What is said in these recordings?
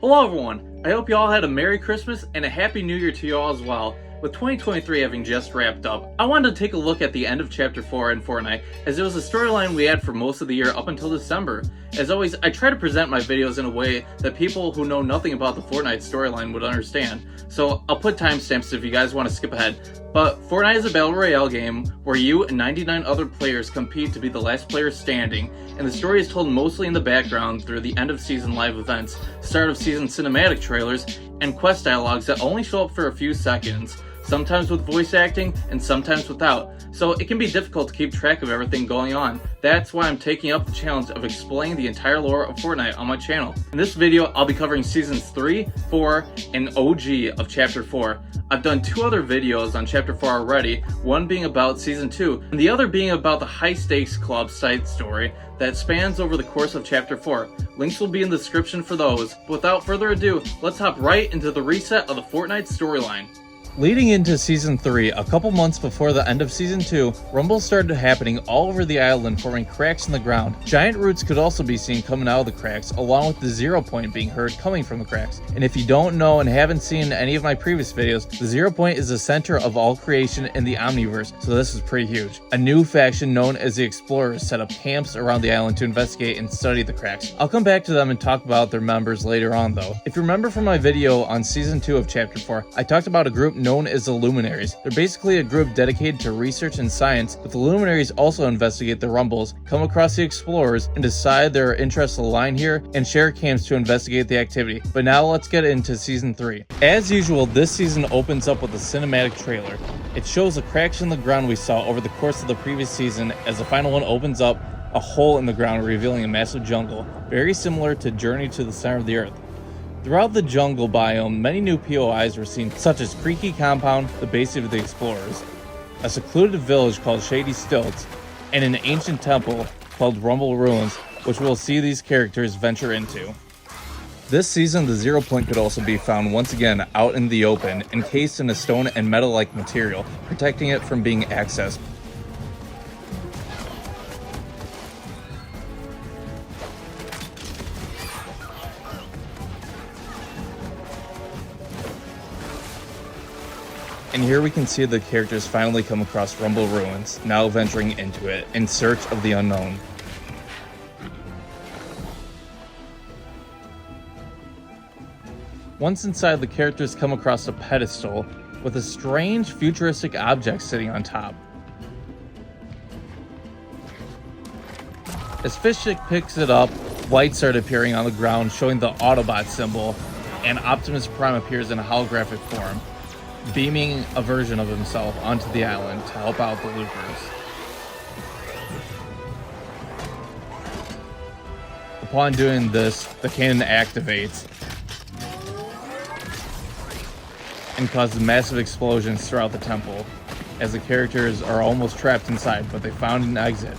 Hello everyone, I hope you all had a Merry Christmas and a Happy New Year to you all as well. With 2023 having just wrapped up, I wanted to take a look at the end of Chapter 4 in Fortnite, as it was a storyline we had for most of the year up until December. As always, I try to present my videos in a way that people who know nothing about the Fortnite storyline would understand, so I'll put timestamps if you guys want to skip ahead. But Fortnite is a battle royale game where you and 99 other players compete to be the last player standing, and the story is told mostly in the background through the end of season live events, start of season cinematic trailers, and quest dialogues that only show up for a few seconds, sometimes with voice acting and sometimes without, so it can be difficult to keep track of everything going on. That's why I'm taking up the challenge of explaining the entire lore of Fortnite on my channel. In this video, I'll be covering Seasons 3, 4, and OG of Chapter 4. I've done 2 other videos on Chapter 4 already, one being about Season 2, and the other being about the High Stakes Club side story that spans over the course of Chapter 4. Links will be in the description for those. But without further ado, let's hop right into the reset of the Fortnite storyline. Leading into Season 3, a couple months before the end of Season 2, rumbles started happening all over the island, forming cracks in the ground. Giant roots could also be seen coming out of the cracks, along with the 0 point being heard coming from the cracks. And if you don't know and haven't seen any of my previous videos, the 0 point is the center of all creation in the Omniverse, so this is pretty huge. A new faction known as the Explorers set up camps around the island to investigate and study the cracks. I'll come back to them and talk about their members later on though. If you remember from my video on Season 2 of Chapter 4, I talked about a group known as the Luminaries. They're basically a group dedicated to research and science, but the Luminaries also investigate the rumbles, come across the Explorers, and decide their interests align here and share camps to investigate the activity. But now let's get into Season 3. As usual, this season opens up with a cinematic trailer. It shows the cracks in the ground we saw over the course of the previous season, as the final one opens up a hole in the ground revealing a massive jungle, very similar to Journey to the Center of the Earth. Throughout the jungle biome, many new POIs were seen, such as Creaky Compound, the base of the Explorers, a secluded village called Shady Stilts, and an ancient temple called Rumble Ruins, which we'll see these characters venture into. This season, the 0 point could also be found once again out in the open, encased in a stone and metal-like material, protecting it from being accessed. And here we can see the characters finally come across Rumble Ruins, now venturing into it, in search of the unknown. Once inside, the characters come across a pedestal with a strange futuristic object sitting on top. As Fishstick picks it up, lights start appearing on the ground showing the Autobot symbol, and Optimus Prime appears in a holographic form, beaming a version of himself onto the island to help out the loopers. Upon doing this, the cannon activates and causes massive explosions throughout the temple, as the characters are almost trapped inside, but they found an exit.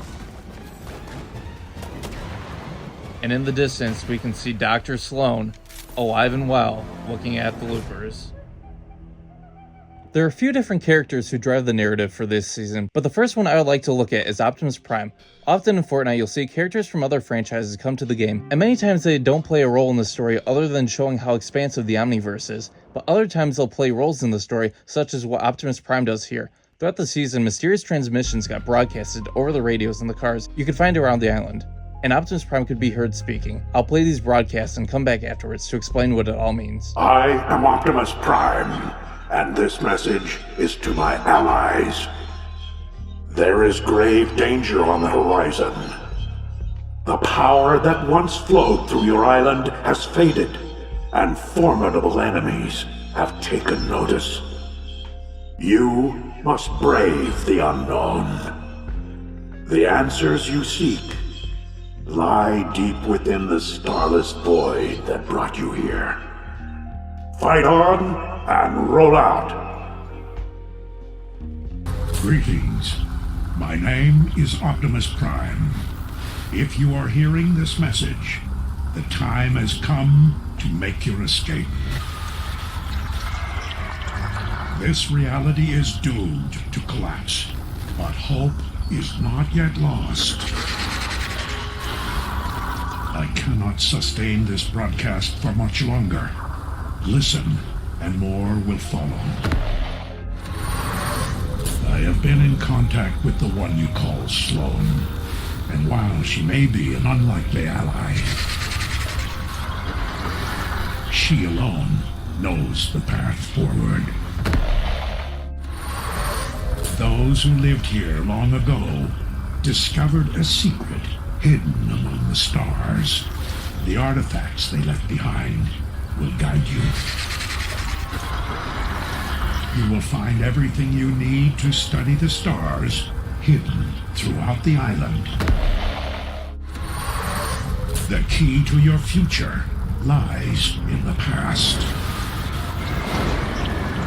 And in the distance, we can see Dr. Slone, alive and well, looking at the loopers. There are a few different characters who drive the narrative for this season, but the first one I would like to look at is Optimus Prime. Often in Fortnite, you'll see characters from other franchises come to the game, and many times they don't play a role in the story other than showing how expansive the Omniverse is, but other times they'll play roles in the story, such as what Optimus Prime does here. Throughout the season, mysterious transmissions got broadcasted over the radios in the cars you could find around the island, and Optimus Prime could be heard speaking. I'll play these broadcasts and come back afterwards to explain what it all means. I am Optimus Prime, and this message is to my allies. There is grave danger on the horizon. The power that once flowed through your island has faded, and formidable enemies have taken notice. You must brave the unknown. The answers you seek lie deep within the starless void that brought you here. Fight on and roll out. Greetings. My name is Optimus Prime. If you are hearing this message, the time has come to make your escape. This reality is doomed to collapse, but hope is not yet lost. I cannot sustain this broadcast for much longer. Listen, and more will follow. I have been in contact with the one you call Slone, and while she may be an unlikely ally, she alone knows the path forward. Those who lived here long ago discovered a secret hidden among the stars. The artifacts they left behind will guide you. You will find everything you need to study the stars hidden throughout the island. The key to your future lies in the past.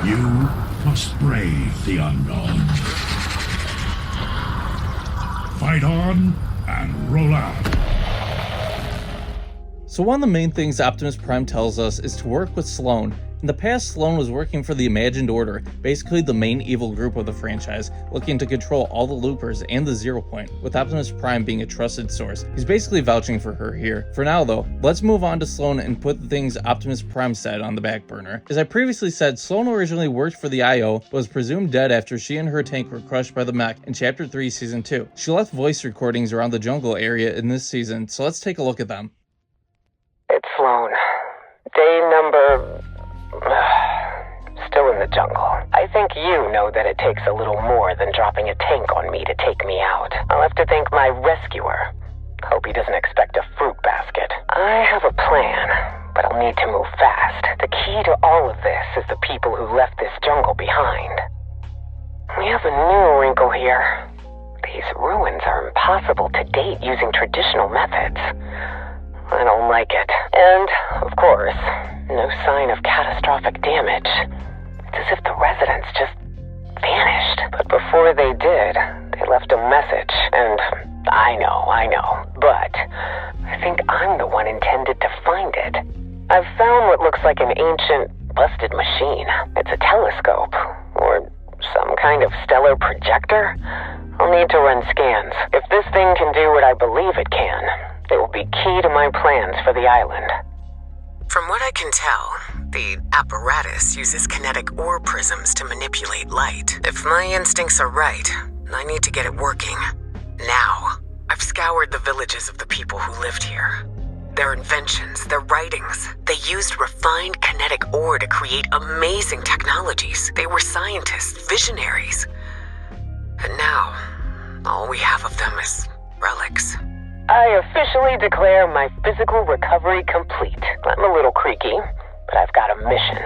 You must brave the unknown. Fight on and roll out. So one of the main things Optimus Prime tells us is to work with Slone. In the past, Slone was working for the Imagined Order, basically the main evil group of the franchise, looking to control all the loopers and the Zero Point, with Optimus Prime being a trusted source. He's basically vouching for her here. For now though, let's move on to Slone and put the things Optimus Prime said on the back burner. As I previously said, Slone originally worked for the IO, but was presumed dead after she and her tank were crushed by the mech in Chapter 3 Season 2. She left voice recordings around the jungle area in this season, so let's take a look at them. It's Slone. Day number... still in the jungle. I think you know that it takes a little more than dropping a tank on me to take me out. I'll have to thank my rescuer. Hope he doesn't expect a fruit basket. I have a plan, but I'll need to move fast. The key to all of this is the people who left this jungle behind. We have a new wrinkle here. These ruins are impossible to date using traditional methods. I don't like it. And, of course, no sign of catastrophic damage. It's as if the residents just vanished. But before they did, they left a message. And I know. But I think I'm the one intended to find it. I've found what looks like an ancient, busted machine. It's a telescope. Or some kind of stellar projector. I'll need to run scans. If this thing can do what I believe it can, it will be key to my plans for the island. From what I can tell, the apparatus uses kinetic ore prisms to manipulate light. If my instincts are right, I need to get it working. Now. I've scoured the villages of the people who lived here. Their inventions, their writings. They used refined kinetic ore to create amazing technologies. They were scientists, visionaries. And now, all we have of them is relics. I officially declare my physical recovery complete. I'm a little creaky, but I've got a mission.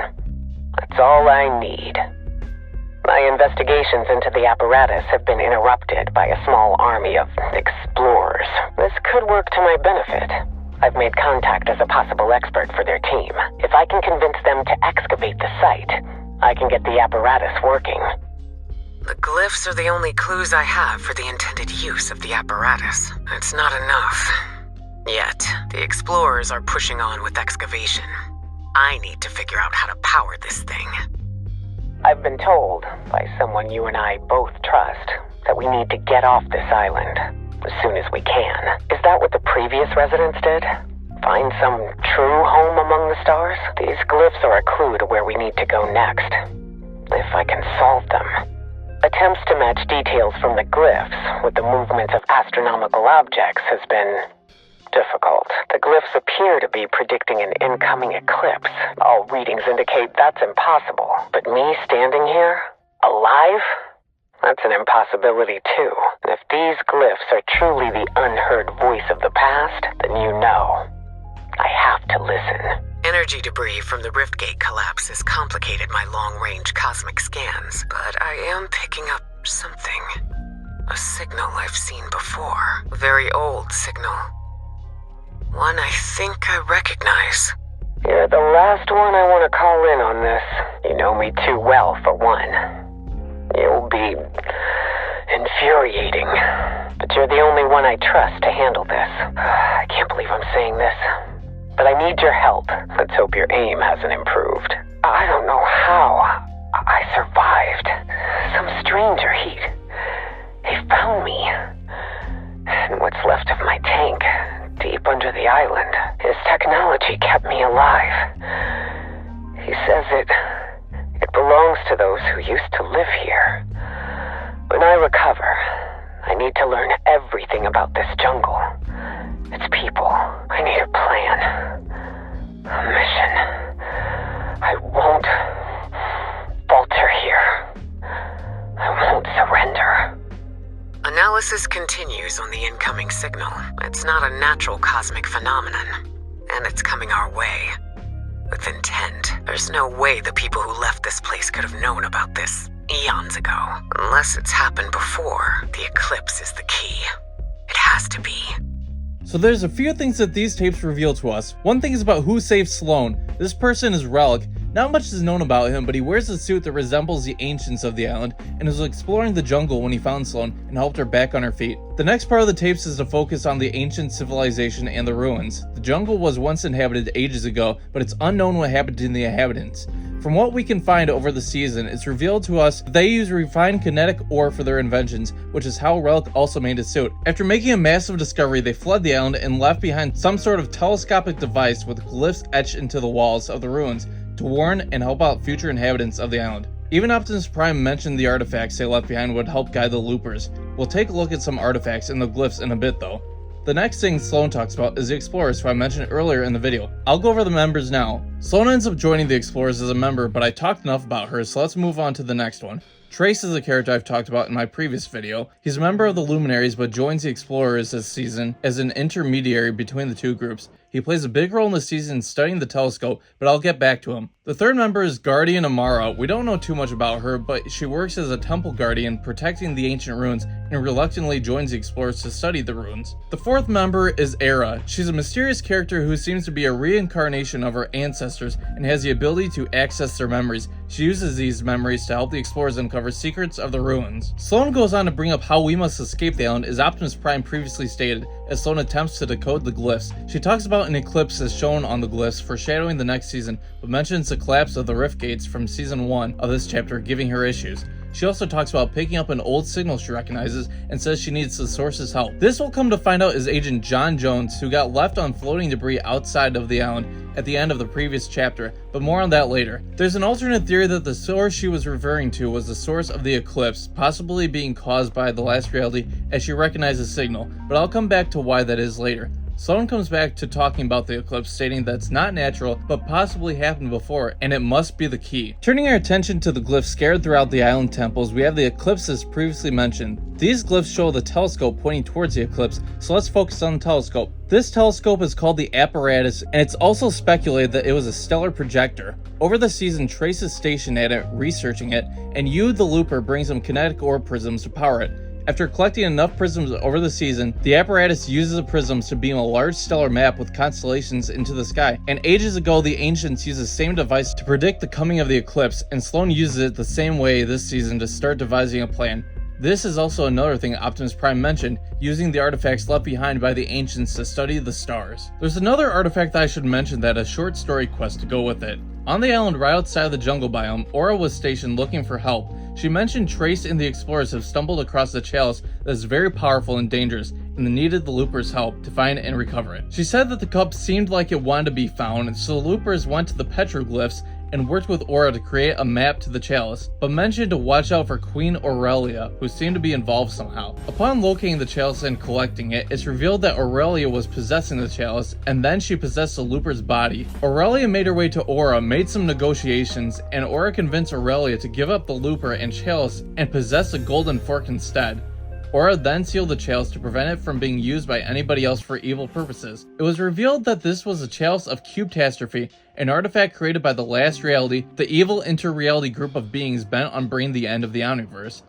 That's all I need. My investigations into the apparatus have been interrupted by a small army of explorers. This could work to my benefit. I've made contact as a possible expert for their team. If I can convince them to excavate the site, I can get the apparatus working. The glyphs are the only clues I have for the intended use of the apparatus. It's not enough. Yet, the explorers are pushing on with excavation. I need to figure out how to power this thing. I've been told, by someone you and I both trust, that we need to get off this island as soon as we can. Is that what the previous residents did? Find some true home among the stars? These glyphs are a clue to where we need to go next. If I can solve them. Attempts to match details from the glyphs with the movements of astronomical objects has been difficult. The glyphs appear to be predicting an incoming eclipse. All readings indicate that's impossible. But me standing here, alive? That's an impossibility too. And if these glyphs are truly the unheard voice of the past, then you know, I have to listen. Energy debris from the Riftgate collapse has complicated my long-range cosmic scans, but I am picking up something. A signal I've seen before. A very old signal. One I think I recognize. You're the last one I want to call in on this. You know me too well, for one. You'll be infuriating, but you're the only one I trust to handle this. I can't believe I'm saying this, but I need your help. Let's hope your aim hasn't improved. I don't know how I survived. Some stranger, he found me. And what's left of my tank, deep under the island. says it belongs to those who used to live here. When I recover, I need to learn everything about this jungle, its people. I need a plan, a mission. I won't falter here. I won't surrender. Analysis continues on the incoming signal. It's not a natural cosmic phenomenon, and it's coming our way. With intent. There's no way the people who left this place could have known about this eons ago. Unless it's happened before, the eclipse is the key. It has to be. So there's a few things that these tapes reveal to us. One thing is about who saved Slone. This person is Relic. Not much is known about him, but he wears a suit that resembles the ancients of the island and was exploring the jungle when he found Slone and helped her back on her feet. The next part of the tapes is to focus on the ancient civilization and the ruins. The jungle was once inhabited ages ago, but it's unknown what happened to the inhabitants. From what we can find over the season, it's revealed to us that they use refined kinetic ore for their inventions, which is how Relic also made his suit. After making a massive discovery, they fled the island and left behind some sort of telescopic device with glyphs etched into the walls of the ruins to warn and help out future inhabitants of the island. Even Optimus Prime mentioned the artifacts they left behind would help guide the loopers. We'll take a look at some artifacts and the glyphs in a bit though. The next thing Slone talks about is the Explorers, who I mentioned earlier in the video. I'll go over the members now. Slone ends up joining the Explorers as a member, but I talked enough about her, so let's move on to the next one. Trace is a character I've talked about in my previous video. He's a member of the Luminaries but joins the Explorers this season as an intermediary between the two groups. He plays a big role in the season studying the telescope, but I'll get back to him. The third member is Guardian Amara. We don't know too much about her, but she works as a temple guardian protecting the ancient ruins and reluctantly joins the Explorers to study the ruins. The fourth member is Era. She's a mysterious character who seems to be a reincarnation of her ancestors and has the ability to access their memories. She uses these memories to help the Explorers uncover secrets of the ruins. Slone goes on to bring up how we must escape the island, as Optimus Prime previously stated, as Slone attempts to decode the glyphs. She talks about an eclipse as shown on the glyphs, foreshadowing the next season, but mentions the collapse of the rift gates from season 1 of this chapter, giving her issues. She also talks about picking up an old signal she recognizes and says she needs the source's help. This will come to find out is Agent John Jones, who got left on floating debris outside of the island at the end of the previous chapter, but more on that later. There's an alternate theory that the source she was referring to was the source of the eclipse, possibly being caused by the last reality as she recognized the signal, but I'll come back to why that is later. Slone comes back to talking about the eclipse, stating that it's not natural, but possibly happened before, and it must be the key. Turning our attention to the glyphs scattered throughout the island temples, we have the eclipse as previously mentioned. These glyphs show the telescope pointing towards the eclipse, so let's focus on the telescope. This telescope is called the apparatus, and it's also speculated that it was a stellar projector. Over the season, Trace is stationed at it, researching it, and Yu the Looper brings him kinetic ore prisms to power it. After collecting enough prisms over the season, the apparatus uses the prisms to beam a large stellar map with constellations into the sky. And ages ago, the ancients used the same device to predict the coming of the eclipse, and Slone uses it the same way this season to start devising a plan. This is also another thing Optimus Prime mentioned, using the artifacts left behind by the ancients to study the stars. There's another artifact that I should mention that has a short story quest to go with it. On the island right outside of the jungle biome, Aura was stationed looking for help. She mentioned Trace and the Explorers have stumbled across the chalice that is very powerful and dangerous, and they needed the Loopers' help to find and recover it. She said that the cup seemed like it wanted to be found, so the Loopers went to the petroglyphs and worked with Aura to create a map to the chalice, but mentioned to watch out for Queen Aurelia, who seemed to be involved somehow. Upon locating the chalice and collecting it, it's revealed that Aurelia was possessing the chalice, and then she possessed the Looper's body. Aurelia made her way to Aura, made some negotiations, and Aura convinced Aurelia to give up the Looper and chalice and possess a golden fork instead. Aura then sealed the chalice to prevent it from being used by anybody else for evil purposes. It was revealed that this was a chalice of Cubetastrophe, an artifact created by the Last Reality, the evil inter-reality group of beings bent on bringing the end of the universe.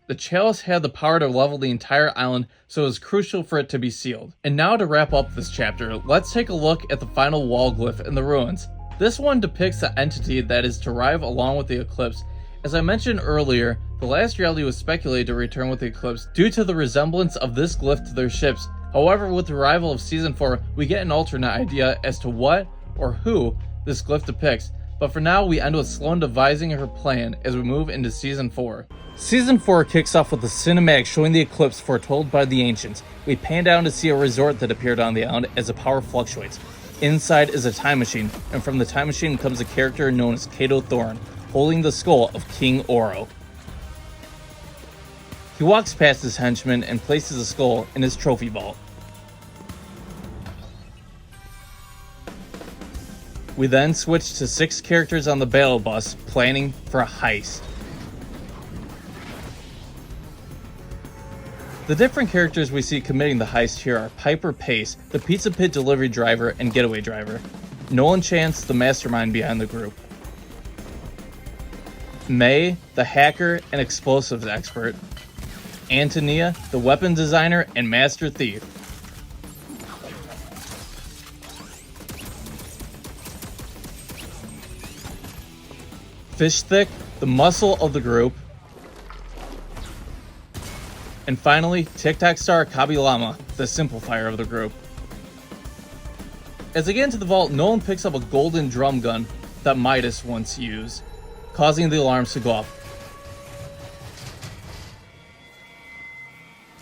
The chalice had the power to level the entire island, so it was crucial for it to be sealed. And now to wrap up this chapter, let's take a look at the final wall glyph in the ruins. This one depicts the entity that is to arrive along with the eclipse. As I mentioned earlier, the Last Reality was speculated to return with the eclipse due to the resemblance of this glyph to their ships. However, with the arrival of Season 4, we get an alternate idea as to what or who this glyph depicts. But for now, we end with Slone devising her plan as we move into Season 4. Season 4 kicks off with a cinematic showing the eclipse foretold by the ancients. We pan down to see a resort that appeared on the island as the power fluctuates. Inside is a time machine, and from the time machine comes a character known as Kato Thorn, holding the skull of King Oro. He walks past his henchman and places the skull in his trophy vault. We then switch to 6 characters on the battle bus planning for a heist. The different characters we see committing the heist here are Piper Pace, the pizza pit delivery driver and getaway driver, Nolan Chance, the mastermind behind the group, Mae, the hacker and explosives expert, Antonia, the weapon designer and master thief, Fishstick, the muscle of the group, and finally, TikTok star Kabilama, the simplifier of the group. As they get into the vault, Nolan picks up a golden drum gun that Midas once used, causing the alarms to go off,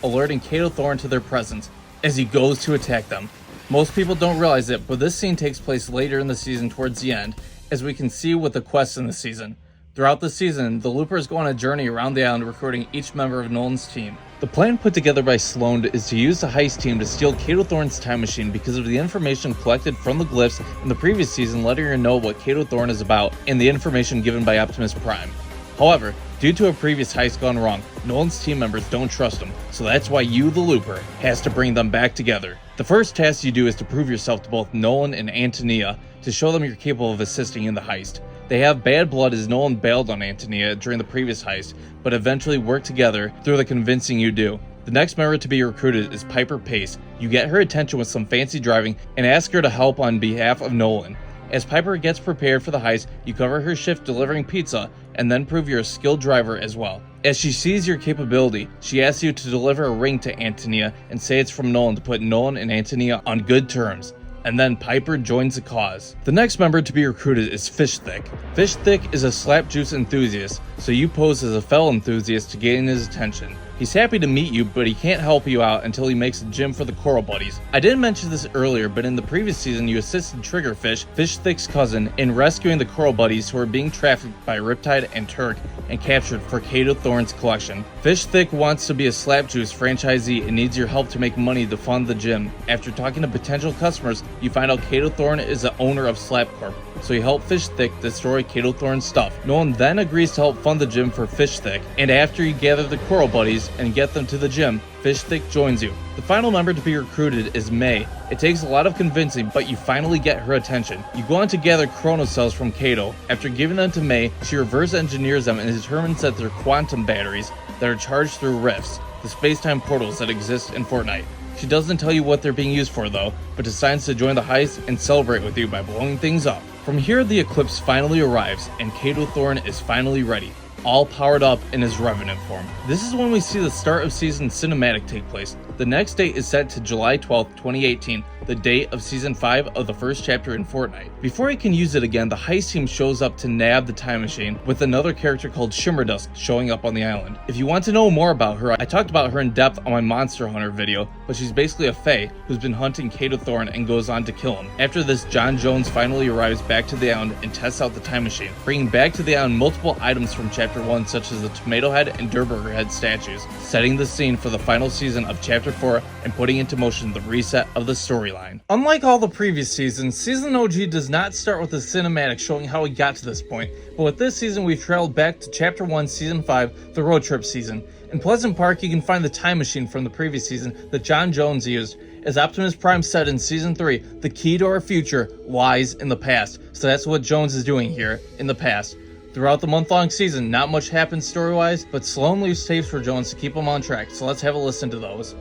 alerting Kato Thorn to their presence as he goes to attack them. Most people don't realize it, but this scene takes place later in the season towards the end, as we can see with the quests in the season. Throughout the season, the Loopers go on a journey around the island recruiting each member of Nolan's team. The plan put together by Slone is to use the heist team to steal Kato Thorn's time machine because of the information collected from the glyphs in the previous season, letting her know what Kato Thorn is about and the information given by Optimus Prime. However, due to a previous heist gone wrong, Nolan's team members don't trust him, so that's why you, the Looper, has to bring them back together. The first task you do is to prove yourself to both Nolan and Antonia to show them you're capable of assisting in the heist. They have bad blood as Nolan bailed on Antonia during the previous heist, but eventually work together through the convincing you do. The next member to be recruited is Piper Pace. You get her attention with some fancy driving and ask her to help on behalf of Nolan. As Piper gets prepared for the heist, you cover her shift delivering pizza and then prove you're a skilled driver as well. As she sees your capability, she asks you to deliver a ring to Antonia and say it's from Nolan to put Nolan and Antonia on good terms. And then Piper joins the cause. The next member to be recruited is Fishstick. Fishstick is a slap juice enthusiast, so you pose as a fellow enthusiast to gain his attention. He's happy to meet you, but he can't help you out until he makes a gym for the Coral Buddies. I didn't mention this earlier, but in the previous season you assisted Triggerfish, Fishstick's cousin, in rescuing the Coral Buddies who were being trafficked by Riptide and Turk and captured for Kato Thorn's collection. Fishstick wants to be a Slapjuice franchisee and needs your help to make money to fund the gym. After talking to potential customers, you find out Kato Thorn is the owner of Slap Corp, so you help Fishstick destroy Kato Thorn's stuff. Nolan then agrees to help fund the gym for Fishstick, and after you gather the Coral Buddies and get them to the gym, Fishstick joins you. The final member to be recruited is Mae. It takes a lot of convincing, but you finally get her attention. You go on to gather chrono cells from Kato. After giving them to Mae, she reverse engineers them and determines that they're quantum batteries that are charged through rifts, the space-time portals that exist in Fortnite. She doesn't tell you what they're being used for though, but decides to join the heist and celebrate with you by blowing things up. From here, the eclipse finally arrives, and Kato Thorn is finally ready, all powered up in his Revenant form. This is when we see the start of season cinematic take place. The next date is set to July 12th, 2018, the date of season 5 of the first chapter in Fortnite. Before he can use it again, the heist team shows up to nab the time machine, with another character called Shimmerdusk showing up on the island. If you want to know more about her, I talked about her in depth on my Monster Hunter video, but she's basically a fae who's been hunting Kato Thorn and goes on to kill him. After this, John Jones finally arrives back to the island and tests out the time machine, bringing back to the island multiple items from chapter 1 such as the Tomato Head and Durburger Head statues, setting the scene for the final season of chapter 4 and putting into motion the reset of the storyline. Unlike all the previous seasons, Season OG does not start with a cinematic showing how we got to this point, but with this season we've traveled back to Chapter 1, Season 5, the road trip season. In Pleasant Park you can find the time machine from the previous season that John Jones used. As Optimus Prime said in Season 3, the key to our future lies in the past, so that's what Jones is doing here, in the past. Throughout the month-long season, not much happens story-wise, but Slone leaves tapes for Jones to keep him on track, so let's have a listen to those.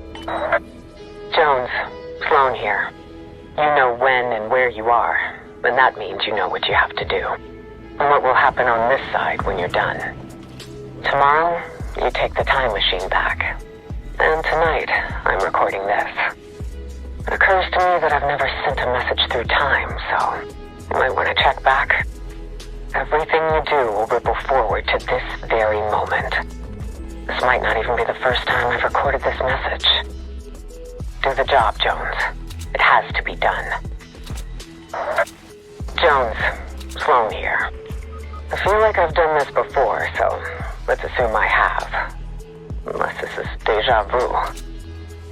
Jones, Slone here. You know when and where you are, and that means you know what you have to do. And what will happen on this side when you're done. Tomorrow, you take the time machine back. And tonight, I'm recording this. It occurs to me that I've never sent a message through time, so you might want to check back. Everything you do will ripple forward to this very moment. This might not even be the first time I've recorded this message. Do the job, Jones. It has to be done. Jones, Slone here. I feel like I've done this before, so let's assume I have. Unless this is deja vu.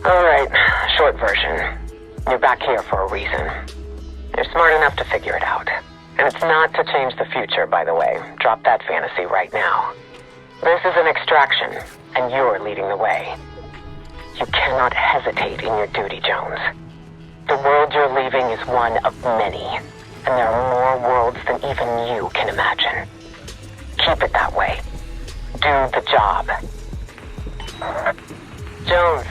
Alright, short version. You're back here for a reason. You're smart enough to figure it out. And it's not to change the future, by the way. Drop that fantasy right now. This is an extraction, and you're leading the way. You cannot hesitate in your duty, Jones. The world you're leaving is one of many, and there are more worlds than even you can imagine. Keep it that way. Do the job. Jones,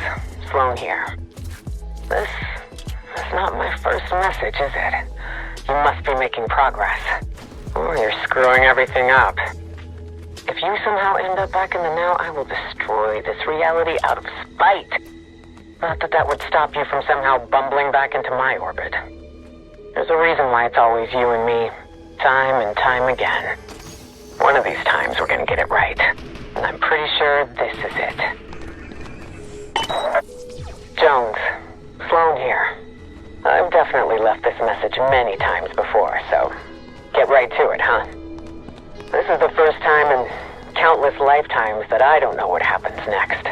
Slone here. This is not my first message, is it? You must be making progress. Or you're screwing everything up. If you somehow end up back in the now, I will destroy this reality out of spite. Not that that would stop you from somehow bumbling back into my orbit. There's a reason why it's always you and me, time and time again. One of these times we're gonna get it right. And I'm pretty sure this is it. Jones, Slone here. I've definitely left this message many times before, so get right to it, huh? This is the first time in countless lifetimes that I don't know what happens next.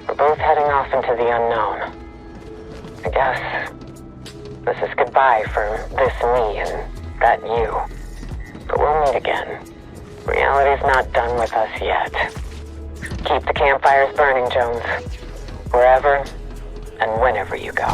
We're both heading off into the unknown. I guess this is goodbye for this me and that you. But we'll meet again. Reality's not done with us yet. Keep the campfires burning, Jones. Wherever and whenever you go.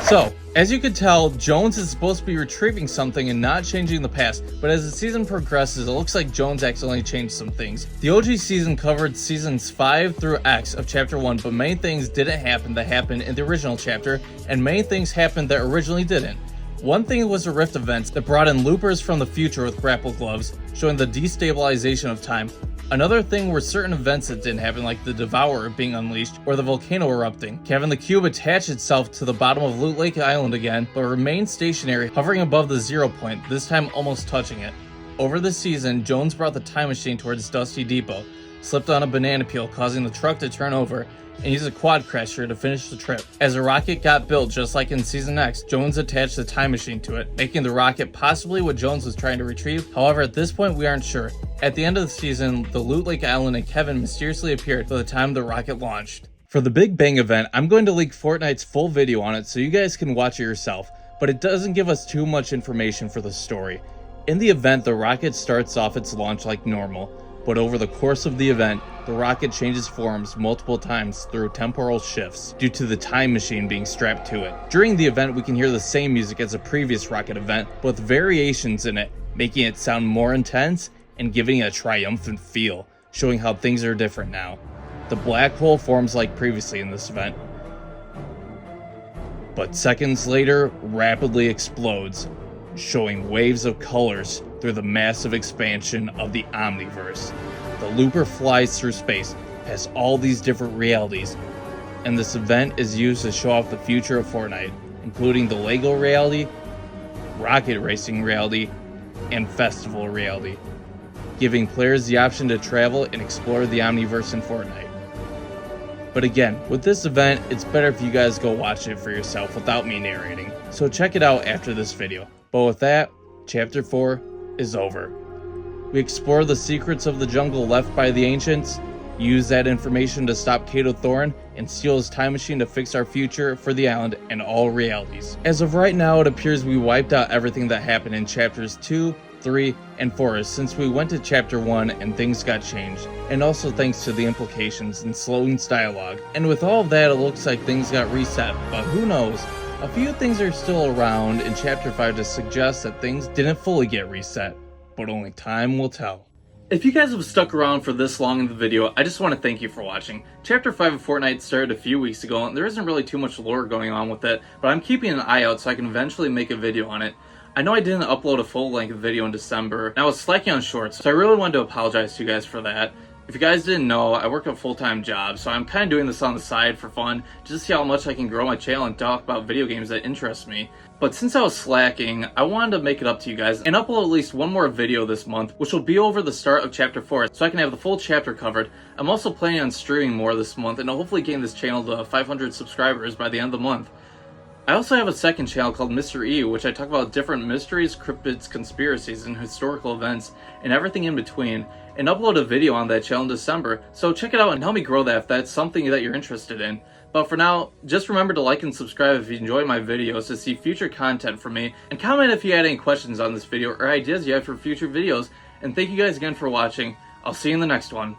So, as you can tell, Jones is supposed to be retrieving something and not changing the past, but as the season progresses, it looks like Jones accidentally changed some things. The OG season covered seasons 5 through X of chapter 1, but many things didn't happen that happened in the original chapter, and many things happened that originally didn't. One thing was the Rift events that brought in loopers from the future with grapple gloves, showing the destabilization of time. Another thing were certain events that didn't happen, like the Devourer being unleashed or the volcano erupting, having the cube attach itself to the bottom of Loot Lake Island again, but remain stationary, hovering above the 0 point, this time almost touching it. Over the season, Jones brought the time machine towards Dusty Depot, slipped on a banana peel causing the truck to turn over, and used a quad crasher to finish the trip. As a rocket got built just like in Season X, Jones attached the time machine to it, making the rocket possibly what Jones was trying to retrieve. However, at this point we aren't sure. At the end of the season, the Loot Lake Island and Kevin mysteriously appeared by the time the rocket launched. For the Big Bang event, I'm going to leak Fortnite's full video on it so you guys can watch it yourself, but it doesn't give us too much information for the story. In the event, the rocket starts off its launch like normal, but over the course of the event, the rocket changes forms multiple times through temporal shifts due to the time machine being strapped to it. During the event, we can hear the same music as the previous rocket event, but with variations in it, making it sound more intense and giving it a triumphant feel, showing how things are different now. The black hole forms like previously in this event, but seconds later rapidly explodes, showing waves of colors through the massive expansion of the Omniverse. The looper flies through space, past all these different realities, and this event is used to show off the future of Fortnite, including the Lego reality, rocket racing reality, and festival reality, giving players the option to travel and explore the Omniverse in Fortnite. But again, with this event, it's better if you guys go watch it for yourself without me narrating, so check it out after this video. But with that, Chapter 4 is over. We explore the secrets of the jungle left by the ancients, use that information to stop Kato Thorin, and steal his time machine to fix our future for the island and all realities. As of right now, it appears we wiped out everything that happened in chapters 2, 3, and 4 since we went to chapter 1 and things got changed, and also thanks to the implications in Slone's dialogue. And with all of that, it looks like things got reset, but who knows? A few things are still around in chapter 5 to suggest that things didn't fully get reset, but only time will tell. If you guys have stuck around for this long in the video, I just want to thank you for watching. Chapter 5 of Fortnite started a few weeks ago, and there isn't really too much lore going on with it, but I'm keeping an eye out so I can eventually make a video on it. I know I didn't upload a full-length video in December, and I was slacking on shorts, so I really wanted to apologize to you guys for that. If you guys didn't know, I work a full-time job, so I'm kind of doing this on the side for fun, just to see how much I can grow my channel and talk about video games that interest me. But since I was slacking, I wanted to make it up to you guys and upload at least one more video this month, which will be over the start of Chapter 4, so I can have the full chapter covered. I'm also planning on streaming more this month and hopefully getting this channel to 500 subscribers by the end of the month. I also have a second channel called Mr. E, which I talk about different mysteries, cryptids, conspiracies, and historical events, and everything in between, and upload a video on that channel in December, so check it out and help me grow that if that's something that you're interested in. But for now, just remember to like and subscribe if you enjoy my videos to see future content from me, and comment if you had any questions on this video or ideas you have for future videos, and thank you guys again for watching. I'll see you in the next one.